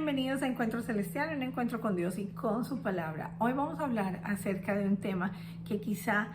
Bienvenidos a Encuentro Celestial, un encuentro con Dios y con su palabra. Hoy vamos a hablar acerca de un tema que quizá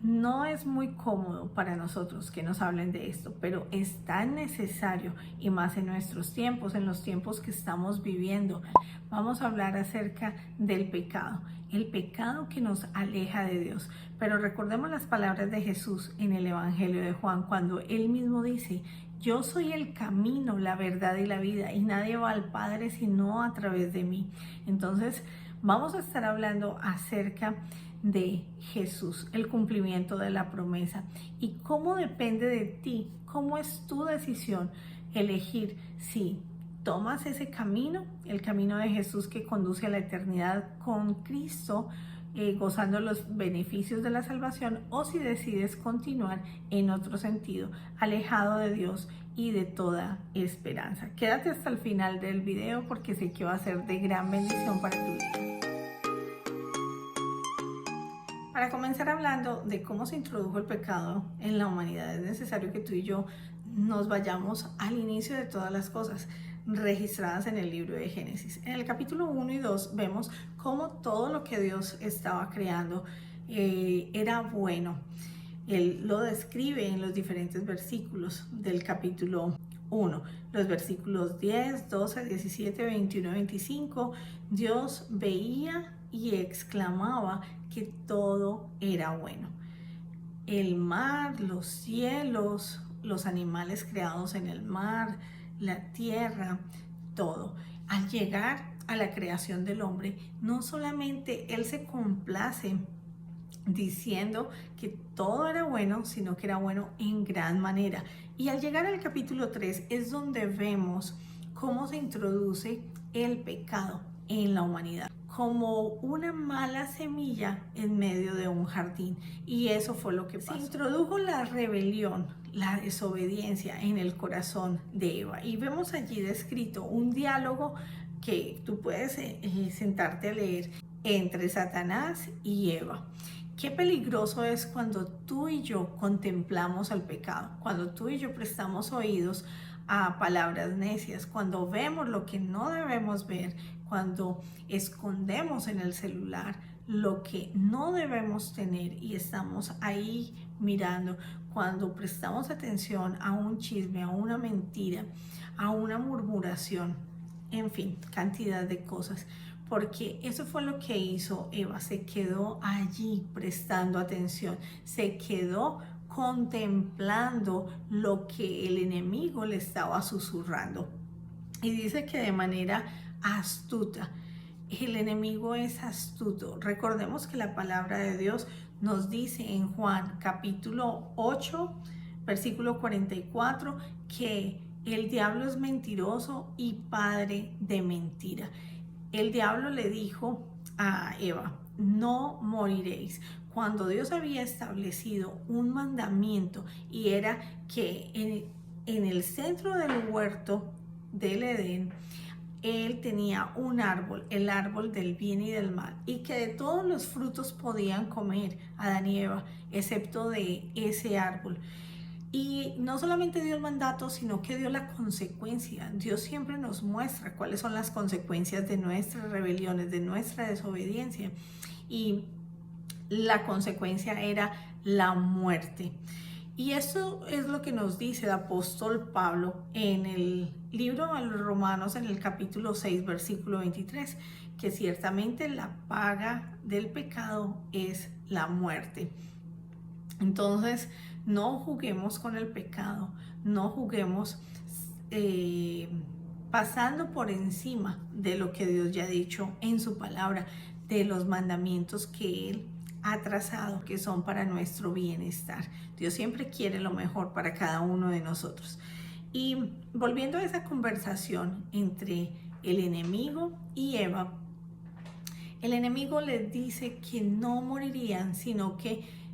no es muy cómodo para nosotros que nos hablen de esto, pero es tan necesario y más en nuestros tiempos, en los tiempos que estamos viviendo. Vamos a hablar acerca del pecado, el pecado que nos aleja de Dios. Pero recordemos las palabras de Jesús en el Evangelio de Juan, cuando él mismo dice: yo soy el camino, la verdad y la vida, y nadie va al Padre sino a través de mí. Entonces, vamos a estar hablando acerca de Jesús, el cumplimiento de la promesa y cómo depende de ti, cómo es tu decisión elegir si tomas ese camino, el camino de Jesús que conduce a la eternidad con Cristo, gozando los beneficios de la salvación, o si decides continuar en otro sentido, alejado de Dios y de toda esperanza. Quédate hasta el final del video porque sé que va a ser de gran bendición para tu vida. Para comenzar hablando de cómo se introdujo el pecado en la humanidad, es necesario que tú y yo nos vayamos al inicio de todas las cosas registradas en el libro de Génesis. En el capítulo 1 y 2 vemos cómo todo lo que Dios estaba creando era bueno. Él lo describe en los diferentes versículos del capítulo 1. Los versículos 10, 12, 17, 21 y 25, Dios veía y exclamaba que todo era bueno. El mar, los cielos, los animales creados en el mar, la tierra, todo. Al llegar a la creación del hombre, no solamente Él se complace diciendo que todo era bueno, sino que era bueno en gran manera. Y al llegar al capítulo 3 es donde vemos cómo se introduce el pecado en la humanidad, como una mala semilla en medio de un jardín. Y eso fue lo que pasó. Se introdujo la rebelión, la desobediencia en el corazón de Eva. Y vemos allí descrito un diálogo que tú puedes sentarte a leer entre Satanás y Eva. Qué peligroso es cuando tú y yo contemplamos el pecado, cuando tú y yo prestamos oídos a palabras necias, cuando vemos lo que no debemos ver, cuando escondemos en el celular lo que no debemos tener y estamos ahí mirando, cuando prestamos atención a un chisme, a una mentira, a una murmuración, en fin, cantidad de cosas. Porque eso fue lo que hizo Eva, se quedó allí prestando atención, se quedó contemplando lo que el enemigo le estaba susurrando. Y dice que de manera astuta, el enemigo es astuto. Recordemos que la palabra de Dios nos dice en Juan capítulo 8, versículo 44, que el diablo es mentiroso y padre de mentira. El diablo le dijo a Eva: no moriréis. Cuando Dios había establecido un mandamiento, y era que en el centro del huerto del Edén, Él tenía un árbol, el árbol del bien y del mal, y que de todos los frutos podían comer Adán y Eva, excepto de ese árbol. Y no solamente dio el mandato, sino que dio la consecuencia. Dios siempre nos muestra cuáles son las consecuencias de nuestras rebeliones, de nuestra desobediencia. Y la consecuencia era la muerte. Y eso es lo que nos dice el apóstol Pablo en el libro a los Romanos, en el capítulo 6, versículo 23, que ciertamente la paga del pecado es la muerte. Entonces, no juguemos con el pecado, no juguemos pasando por encima de lo que Dios ya ha dicho en su palabra, de los mandamientos que Él ha trazado, que son para nuestro bienestar. Dios siempre quiere lo mejor para cada uno de nosotros. Y volviendo a esa conversación entre el enemigo y Eva, el enemigo les dice que no morirían, sino que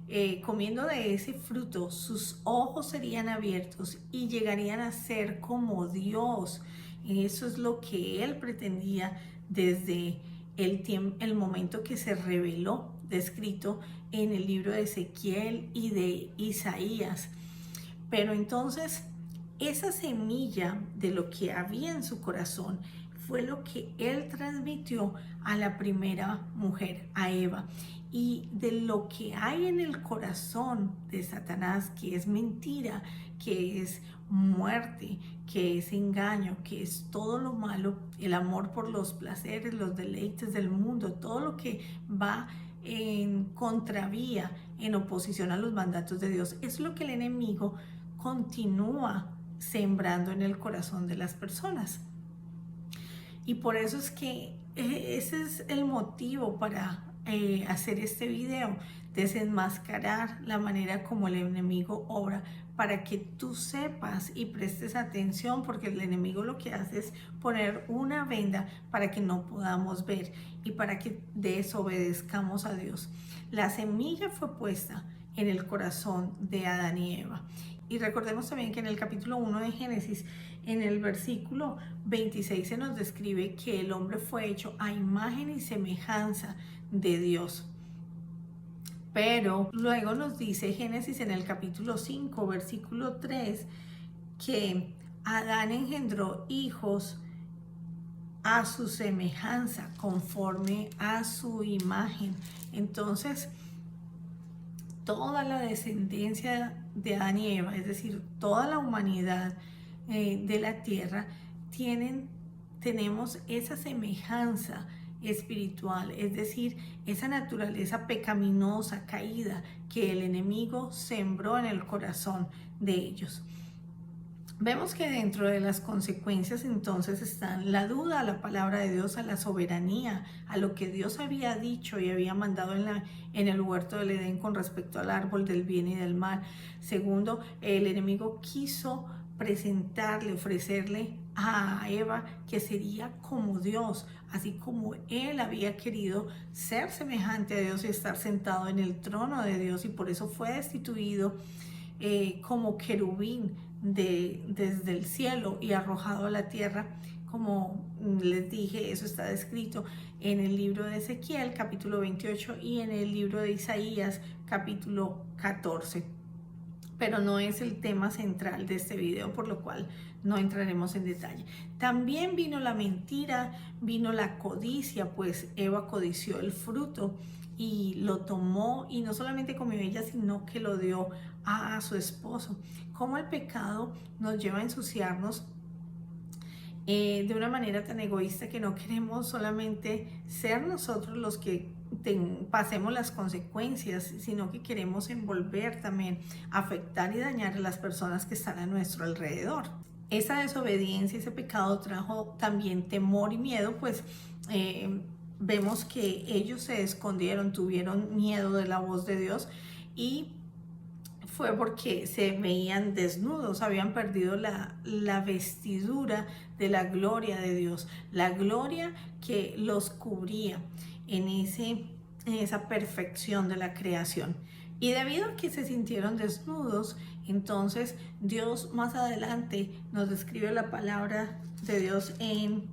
comiendo de ese fruto sus ojos serían abiertos y llegarían a ser como Dios. Eso es lo que él pretendía desde el momento que se reveló, descrito en el libro de Ezequiel y de Isaías. Pero entonces esa semilla de lo que había en su corazón fue lo que él transmitió a la primera mujer, a Eva. Y de lo que hay en el corazón de Satanás, que es mentira, que es muerte, que es engaño, que es todo lo malo, el amor por los placeres, los deleites del mundo, todo lo que va en contravía, en oposición a los mandatos de Dios, es lo que el enemigo continúa sembrando en el corazón de las personas. Y por eso es que ese es el motivo para hacer este video, desenmascarar la manera como el enemigo obra, para que tú sepas y prestes atención, porque el enemigo lo que hace es poner una venda para que no podamos ver y para que desobedezcamos a Dios. La semilla fue puesta en el corazón de Adán y Eva. Y recordemos también que en el capítulo 1 de Génesis, en el versículo 26, se nos describe que el hombre fue hecho a imagen y semejanza de Dios. Pero luego nos dice Génesis en el capítulo 5, versículo 3, que Adán engendró hijos a su semejanza, conforme a su imagen. Entonces, toda la descendencia de Adán y Eva, es decir, toda la humanidad de la tierra, tenemos esa semejanza espiritual, es decir, esa naturaleza pecaminosa, caída, que el enemigo sembró en el corazón de ellos. Vemos que dentro de las consecuencias entonces están la duda a la palabra de Dios, a la soberanía, a lo que Dios había dicho y había mandado en el huerto del Edén con respecto al árbol del bien y del mal. Segundo, el enemigo quiso ofrecerle a Eva que sería como Dios, así como él había querido ser semejante a Dios y estar sentado en el trono de Dios, y por eso fue destituido como querubín desde el cielo y arrojado a la tierra. Como les dije, eso está descrito en el libro de Ezequiel, capítulo 28, y en el libro de Isaías, capítulo 14. Pero no es el tema central de este video, por lo cual no entraremos en detalle. También vino la mentira, vino la codicia, pues Eva codició el fruto y lo tomó, y no solamente comió ella, sino que lo dio a su esposo. Cómo el pecado nos lleva a ensuciarnos de una manera tan egoísta, que no queremos solamente ser nosotros los que pasemos las consecuencias, sino que queremos envolver también, afectar y dañar a las personas que están a nuestro alrededor. Esa desobediencia, ese pecado trajo también temor y miedo, pues vemos que ellos se escondieron, tuvieron miedo de la voz de Dios, y fue porque se veían desnudos, habían perdido la vestidura de la gloria de Dios, la gloria que los cubría en esa perfección de la creación. Y debido a que se sintieron desnudos, entonces Dios más adelante nos describe la palabra de Dios en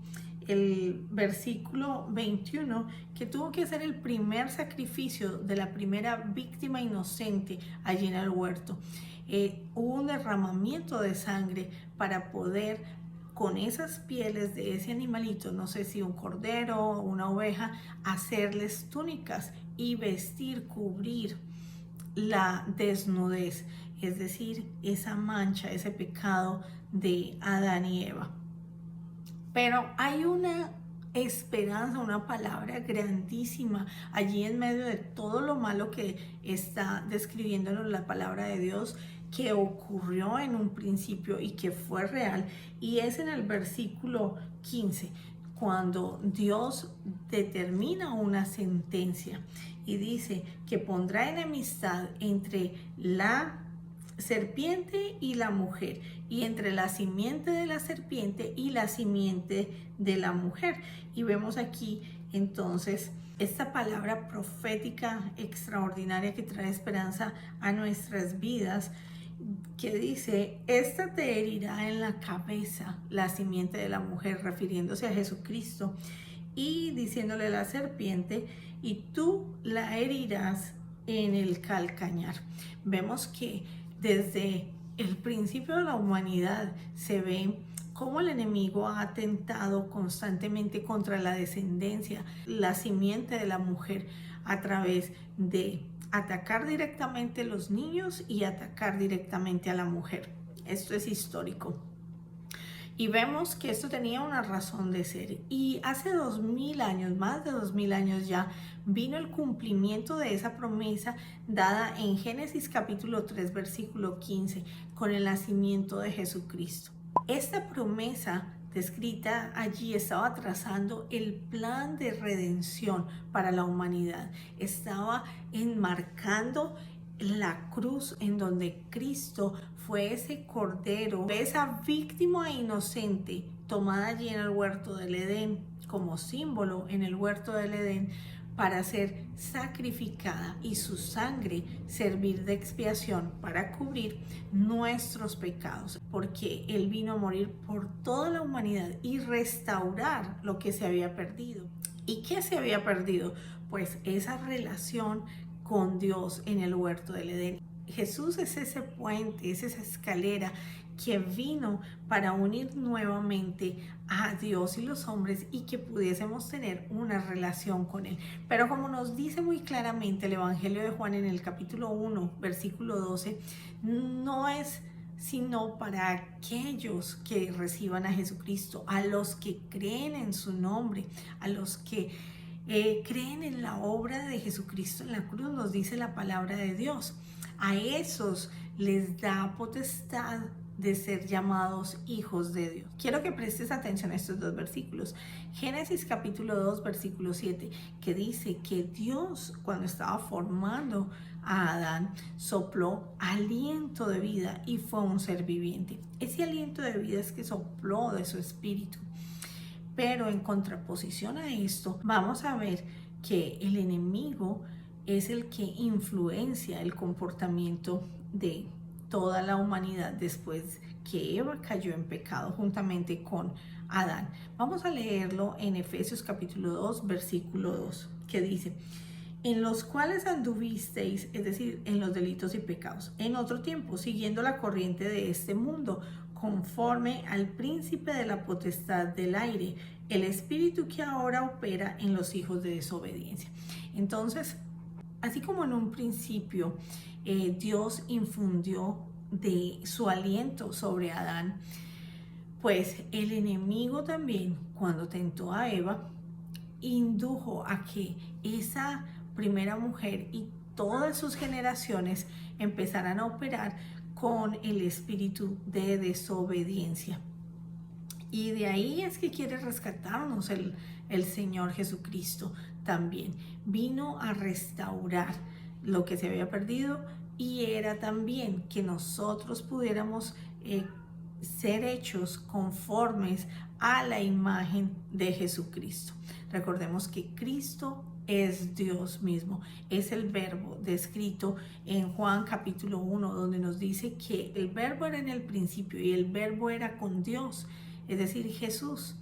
el versículo 21, que tuvo que hacer el primer sacrificio de la primera víctima inocente allí en el huerto. Hubo un derramamiento de sangre para poder, con esas pieles de ese animalito, no sé si un cordero o una oveja, hacerles túnicas y vestir, cubrir la desnudez, es decir, esa mancha, ese pecado de Adán y Eva. Pero hay una esperanza, una palabra grandísima allí en medio de todo lo malo que está describiéndonos la palabra de Dios, que ocurrió en un principio y que fue real, y es en el versículo 15, cuando Dios determina una sentencia y dice que pondrá enemistad entre la serpiente y la mujer, y entre la simiente de la serpiente y la simiente de la mujer. Y vemos aquí entonces esta palabra profética extraordinaria que trae esperanza a nuestras vidas, que dice: esta te herirá en la cabeza, la simiente de la mujer, refiriéndose a Jesucristo, y diciéndole a la serpiente: y tú la herirás en el calcañar. Vemos que desde el principio de la humanidad se ve cómo el enemigo ha atentado constantemente contra la descendencia, la simiente de la mujer, a través de atacar directamente a los niños y atacar directamente a la mujer. Esto es histórico. Y vemos que esto tenía una razón de ser. Y hace 2000 años, más de 2000 años ya, vino el cumplimiento de esa promesa dada en Génesis capítulo 3, versículo 15, con el nacimiento de Jesucristo. Esta promesa descrita allí estaba trazando el plan de redención para la humanidad. Estaba enmarcando la cruz en donde Cristo fue ese cordero, esa víctima inocente tomada allí en el huerto del Edén, como símbolo en el huerto del Edén, para ser sacrificada y su sangre servir de expiación para cubrir nuestros pecados, porque Él vino a morir por toda la humanidad y restaurar lo que se había perdido. ¿Y qué se había perdido? Pues esa relación con Dios en el huerto del Edén. Jesús es ese puente, es esa escalera que vino para unir nuevamente a Dios y los hombres y que pudiésemos tener una relación con Él. Pero como nos dice muy claramente el Evangelio de Juan en el capítulo 1, versículo 12, no es sino para aquellos que reciban a Jesucristo, a los que creen en su nombre, a los que creen en la obra de Jesucristo en la cruz, nos dice la palabra de Dios. A esos les da potestad de ser llamados hijos de Dios. Quiero que prestes atención a estos dos versículos. Génesis capítulo 2, versículo 7, que dice que Dios, cuando estaba formando a Adán, sopló aliento de vida y fue un ser viviente. Ese aliento de vida es que sopló de su espíritu. Pero en contraposición a esto, vamos a ver que el enemigo es el que influencia el comportamiento de toda la humanidad después que Eva cayó en pecado juntamente con Adán. Vamos a leerlo en Efesios capítulo 2, versículo 2, que dice: en los cuales anduvisteis, es decir, en los delitos y pecados, en otro tiempo, siguiendo la corriente de este mundo, conforme al príncipe de la potestad del aire, el espíritu que ahora opera en los hijos de desobediencia. Entonces, así como en un principio Dios infundió de su aliento sobre Adán, pues el enemigo también, cuando tentó a Eva, indujo a que esa primera mujer y todas sus generaciones empezaran a operar con el espíritu de desobediencia. Y de ahí es que quiere rescatarnos el Señor Jesucristo también. Vino a restaurar lo que se había perdido y era también que nosotros pudiéramos ser hechos conformes a la imagen de Jesucristo. Recordemos que Cristo es Dios mismo, es el verbo descrito en Juan capítulo 1, donde nos dice que el verbo era en el principio y el verbo era con Dios, es decir, Jesús,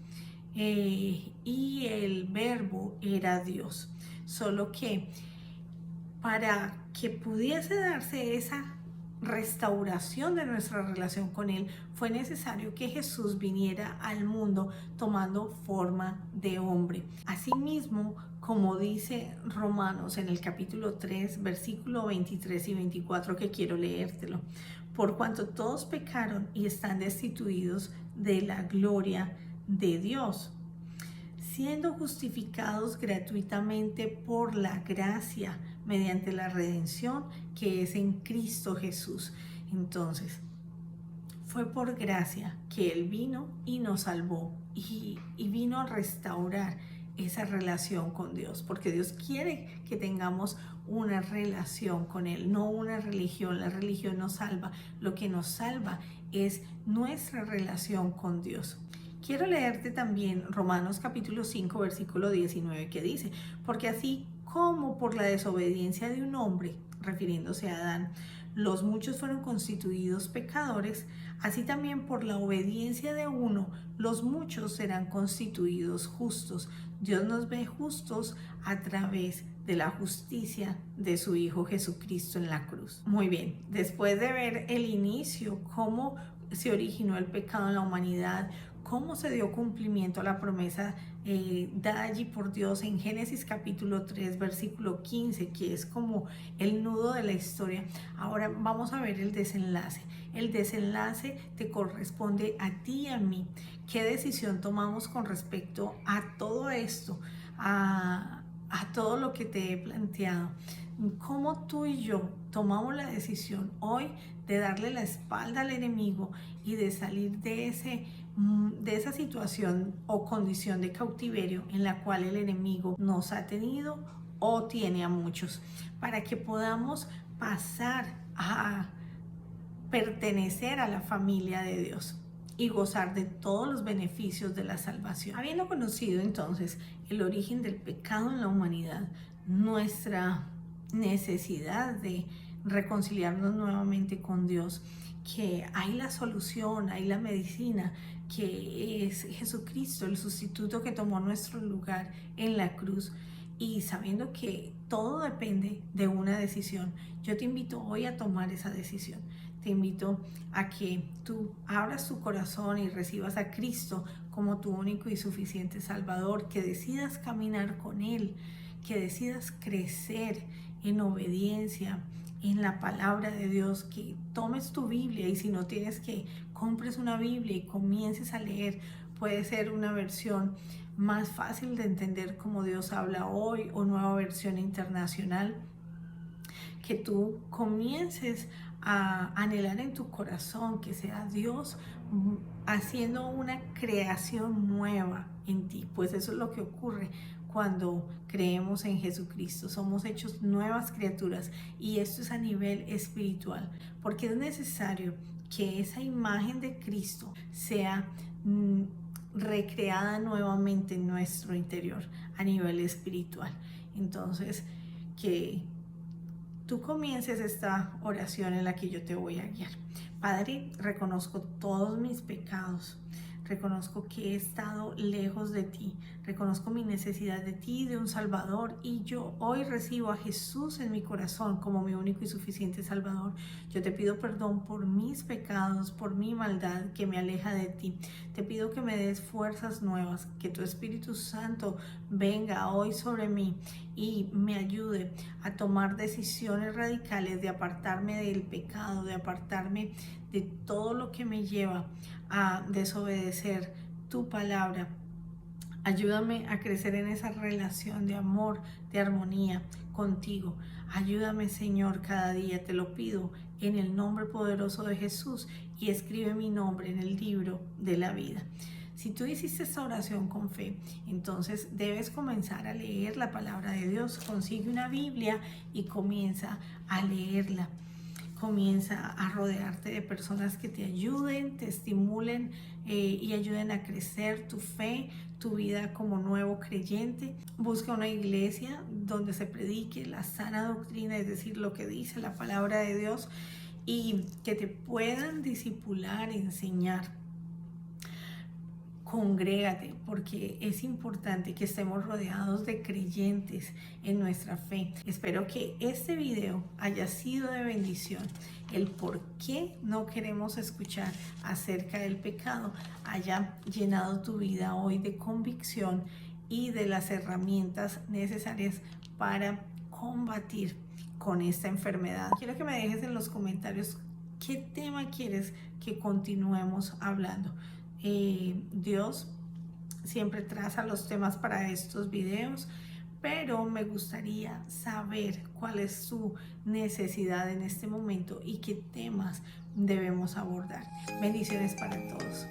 y el verbo era Dios. Solo que para que pudiese darse esa restauración de nuestra relación con Él, fue necesario que Jesús viniera al mundo tomando forma de hombre. Asimismo, como dice Romanos en el capítulo 3, versículo 23 y 24, que quiero leértelo: por cuanto todos pecaron y están destituidos de la gloria de Dios, siendo justificados gratuitamente por la gracia mediante la redención que es en Cristo Jesús. Entonces, fue por gracia que Él vino y nos salvó y vino a restaurar esa relación con Dios, porque Dios quiere que tengamos una relación con Él, no una religión. La religión nos salva, lo que nos salva es nuestra relación con Dios. Quiero leerte también Romanos capítulo 5, versículo 19, que dice: porque así como por la desobediencia de un hombre, refiriéndose a Adán, los muchos fueron constituidos pecadores, así también por la obediencia de uno, los muchos serán constituidos justos. Dios nos ve justos a través de la justicia de su Hijo Jesucristo en la cruz. Muy bien, después de ver el inicio, cómo se originó el pecado en la humanidad, cómo se dio cumplimiento a la promesa dada allí por Dios en Génesis capítulo 3, versículo 15, que es como el nudo de la historia. Ahora vamos a ver el desenlace. El desenlace te corresponde a ti y a mí. ¿Qué decisión tomamos con respecto a todo esto? A todo lo que te he planteado. ¿Cómo tú y yo tomamos la decisión hoy de darle la espalda al enemigo y de salir de esa situación o condición de cautiverio en la cual el enemigo nos ha tenido o tiene a muchos, para que podamos pasar a pertenecer a la familia de Dios y gozar de todos los beneficios de la salvación? Habiendo conocido entonces el origen del pecado en la humanidad, nuestra necesidad de reconciliarnos nuevamente con Dios, que hay la solución, hay la medicina, que es Jesucristo, el sustituto que tomó nuestro lugar en la cruz, y sabiendo que todo depende de una decisión, yo te invito hoy a tomar esa decisión. Te invito a que tú abras tu corazón y recibas a Cristo como tu único y suficiente Salvador, que decidas caminar con Él, que decidas crecer en obediencia, en la palabra de Dios, que tomes tu Biblia, y si no tienes, que compres una Biblia y comiences a leer. Puede ser una versión más fácil de entender como Dios habla hoy, o Nueva Versión Internacional, que tú comiences a anhelar en tu corazón que sea Dios haciendo una creación nueva en ti. Pues eso es lo que ocurre cuando creemos en Jesucristo. Somos hechos nuevas criaturas, y esto es a nivel espiritual, porque es necesario que esa imagen de Cristo sea recreada nuevamente en nuestro interior a nivel espiritual. Entonces, que tú comiences esta oración en la que yo te voy a guiar. Padre, reconozco todos mis pecados. Reconozco que he estado lejos de ti. Reconozco mi necesidad de ti, de un Salvador, y yo hoy recibo a Jesús en mi corazón como mi único y suficiente Salvador. Yo te pido perdón por mis pecados, por mi maldad que me aleja de ti. Te pido que me des fuerzas nuevas, que tu Espíritu Santo venga hoy sobre mí y me ayude a tomar decisiones radicales de apartarme del pecado, de apartarme de todo lo que me lleva a desobedecer tu palabra. Ayúdame a crecer en esa relación de amor, de armonía contigo. Ayúdame, Señor, cada día, te lo pido en el nombre poderoso de Jesús, y escribe mi nombre en el libro de la vida. Si tú hiciste esta oración con fe, entonces debes comenzar a leer la palabra de Dios. Consigue una Biblia y comienza a leerla. Comienza a rodearte de personas que te ayuden, te estimulen y ayuden a crecer tu fe, tu vida como nuevo creyente. Busca una iglesia donde se predique la sana doctrina, es decir, lo que dice la palabra de Dios, y que te puedan discipular, enseñar. Congrégate, porque es importante que estemos rodeados de creyentes en nuestra fe. Espero que este video haya sido de bendición. El por qué no queremos escuchar acerca del pecado haya llenado tu vida hoy de convicción y de las herramientas necesarias para combatir con esta enfermedad. Quiero que me dejes en los comentarios qué tema quieres que continuemos hablando. Dios siempre traza los temas para estos videos, pero me gustaría saber cuál es su necesidad en este momento y qué temas debemos abordar. Bendiciones para todos.